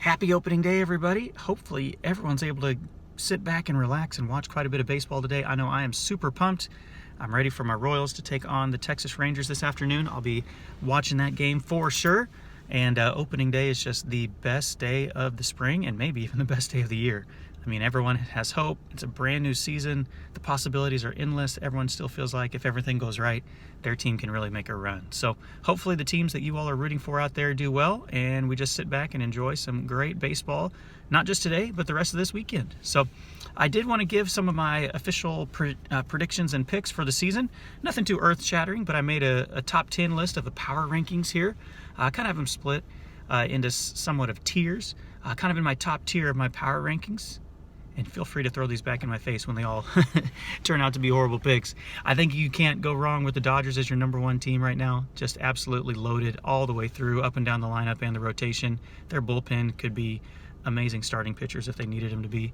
Happy opening day, everybody. Hopefully everyone's able to sit back and relax and watch quite a bit of baseball today. I know I am super pumped. I'm ready for my Royals to take on the Texas Rangers this afternoon. I'll be watching that game for sure. And opening day is just the best day of the spring and maybe even the best day of the year. I mean, everyone has hope. It's a brand new season. The possibilities are endless. Everyone still feels like if everything goes right, their team can really make a run. So hopefully the teams that you all are rooting for out there do well, and we just sit back and enjoy some great baseball, not just today, but the rest of this weekend. So I did want to give some of my official predictions and picks for the season. Nothing too earth-shattering, but I made a top 10 list of the power rankings here. I kind of have them split into somewhat of tiers, kind of in my top tier of my power rankings. And feel free to throw these back in my face when they all turn out to be horrible picks. I think you can't go wrong with the Dodgers as your number one team right now. Just absolutely loaded all the way through, up and down the lineup and the rotation. Their bullpen could be amazing starting pitchers if they needed them to be.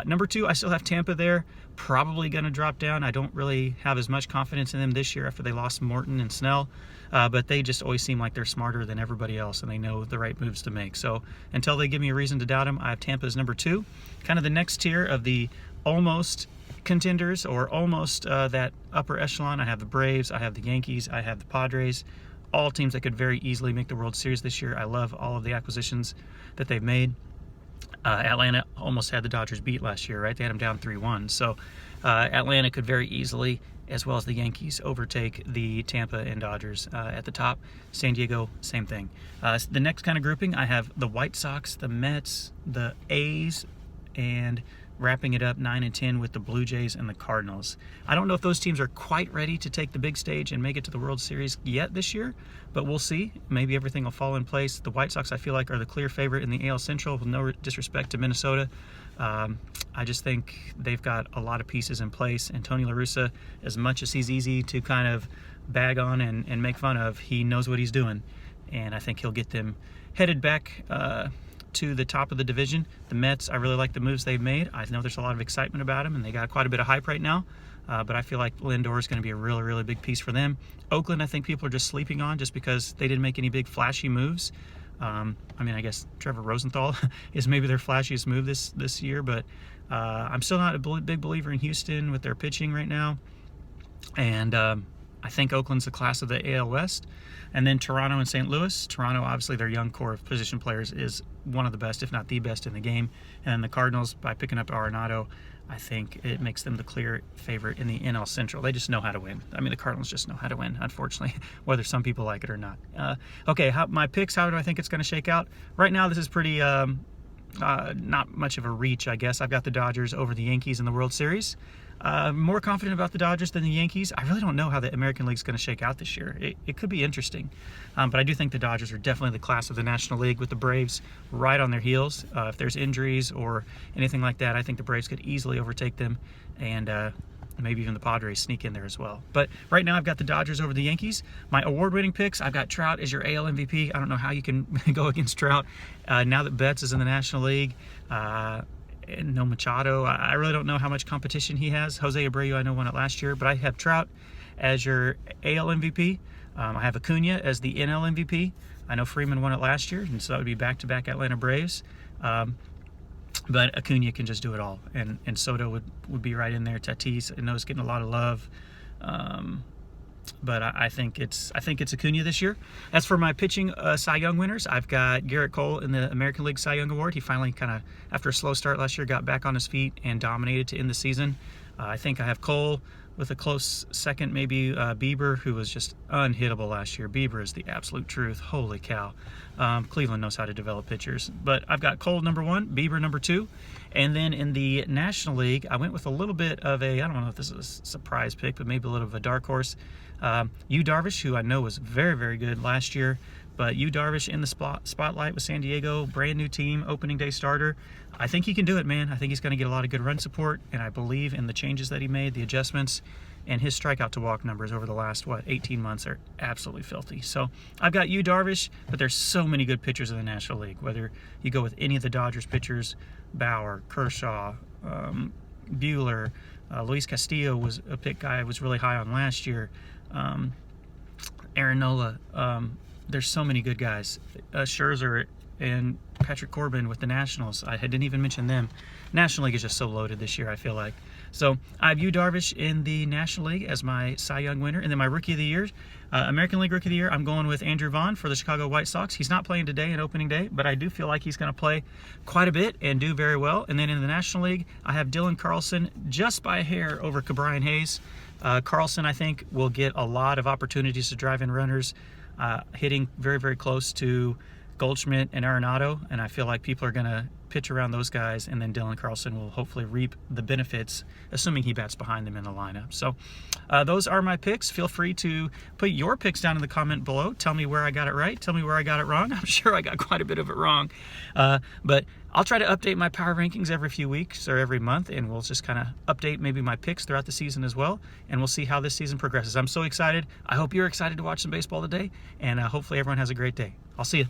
Number two, I still have Tampa there. Probably going to drop down. I don't really have as much confidence in them this year after they lost Morton and Snell. But they just always seem like they're smarter than everybody else and they know the right moves to make. So until they give me a reason to doubt them, I have Tampa as number two. Kind of the next tier of the almost contenders or almost that upper echelon. I have the Braves, I have the Yankees, I have the Padres. All teams that could very easily make the World Series this year. I love all of the acquisitions that they've made. Atlanta almost had the Dodgers beat last year, right? They had them down 3-1. So Atlanta could very easily, as well as the Yankees, overtake the Tampa and Dodgers at the top. San Diego, same thing. The next kind of grouping, I have the White Sox, the Mets, the A's, and wrapping it up 9 and 10 with the Blue Jays and the Cardinals. I don't know if those teams are quite ready to take the big stage and make it to the World Series yet this year, but we'll see. Maybe everything will fall in place. The White Sox, I feel like, are the clear favorite in the AL Central, with no disrespect to Minnesota. I just think they've got a lot of pieces in place. And Tony La Russa, as much as he's easy to kind of bag on and make fun of, he knows what he's doing. And I think he'll get them headed back to the top of the division. The Mets, I really like the moves they've made. I know there's a lot of excitement about them, and they got quite a bit of hype right now. But I feel like Lindor is going to be a really, really big piece for them. Oakland, I think people are just sleeping on just because they didn't make any big flashy moves. I mean, I guess Trevor Rosenthal is maybe their flashiest move this year, but I'm still not a big believer in Houston with their pitching right now. And I think Oakland's the class of the AL West. And then Toronto and St. Louis. Toronto, obviously, their young core of position players is one of the best, if not the best in the game. And then the Cardinals, by picking up Arenado, I think it makes them the clear favorite in the NL Central. They just know how to win. I mean, the Cardinals just know how to win, unfortunately, whether some people like it or not. Okay, my picks, how do I think it's going to shake out? Right now, this is pretty not much of a reach, I guess. I've got the Dodgers over the Yankees in the World Series. More confident about the Dodgers than the Yankees. I really don't know how the American League's going to shake out this year. It could be interesting. But I do think the Dodgers are definitely the class of the National League, with the Braves right on their heels. If there's injuries or anything like that, I think the Braves could easily overtake them, and maybe even the Padres sneak in there as well. But right now I've got the Dodgers over the Yankees. My award-winning picks, I've got Trout as your AL MVP. I don't know how you can go against Trout now that Betts is in the National League. And no Machado. I really don't know how much competition he has. Jose Abreu, I know, won it last year, but I have Trout as your AL MVP. I have Acuna as the NL MVP. I know Freeman won it last year, and so that would be back-to-back Atlanta Braves. But Acuna can just do it all, and Soto would be right in there. Tatis, I know, is getting a lot of love. But I think it's Acuna this year. As for my pitching Cy Young winners, I've got Garrett Cole in the American League Cy Young Award. He finally kind of, after a slow start last year, got back on his feet and dominated to end the season. I think I have Cole with a close second, maybe Bieber, who was just unhittable last year. Bieber is the absolute truth. Holy cow. Cleveland knows how to develop pitchers. But I've got Cole number one, Bieber number two. And then in the National League, I went with a little bit of I don't know if this is a surprise pick, but maybe a little of a dark horse. Yu Darvish, who I know was very, very good last year. But Yu Darvish in the spotlight with San Diego, brand new team, opening day starter. I think he can do it, man. I think he's going to get a lot of good run support, and I believe in the changes that he made, the adjustments, and his strikeout to walk numbers over the last, 18 months are absolutely filthy. So I've got Yu Darvish, but there's so many good pitchers in the National League. Whether you go with any of the Dodgers pitchers, Bauer, Kershaw, Buehler, Luis Castillo was a pick guy I was really high on last year. Aaron Nola. There's so many good guys. Scherzer and Patrick Corbin with the Nationals. I didn't even mention them. National League is just so loaded this year, I feel like. So I have Yu Darvish in the National League as my Cy Young winner. And then my Rookie of the Year, American League Rookie of the Year, I'm going with Andrew Vaughn for the Chicago White Sox. He's not playing today in opening day, but I do feel like he's going to play quite a bit and do very well. And then in the National League, I have Dylan Carlson just by a hair over Brian Hayes. Carlson, I think, will get a lot of opportunities to drive in runners, hitting very, very close to Goldschmidt and Arenado, and I feel like people are going to pitch around those guys, and then Dylan Carlson will hopefully reap the benefits, assuming he bats behind them in the lineup. So those are my picks. Feel free to put your picks down in the comment below. Tell me where I got it right. Tell me where I got it wrong. I'm sure I got quite a bit of it wrong. But I'll try to update my power rankings every few weeks or every month, and we'll just kind of update maybe my picks throughout the season as well, and we'll see how this season progresses. I'm so excited. I hope you're excited to watch some baseball today, and hopefully everyone has a great day. I'll see you.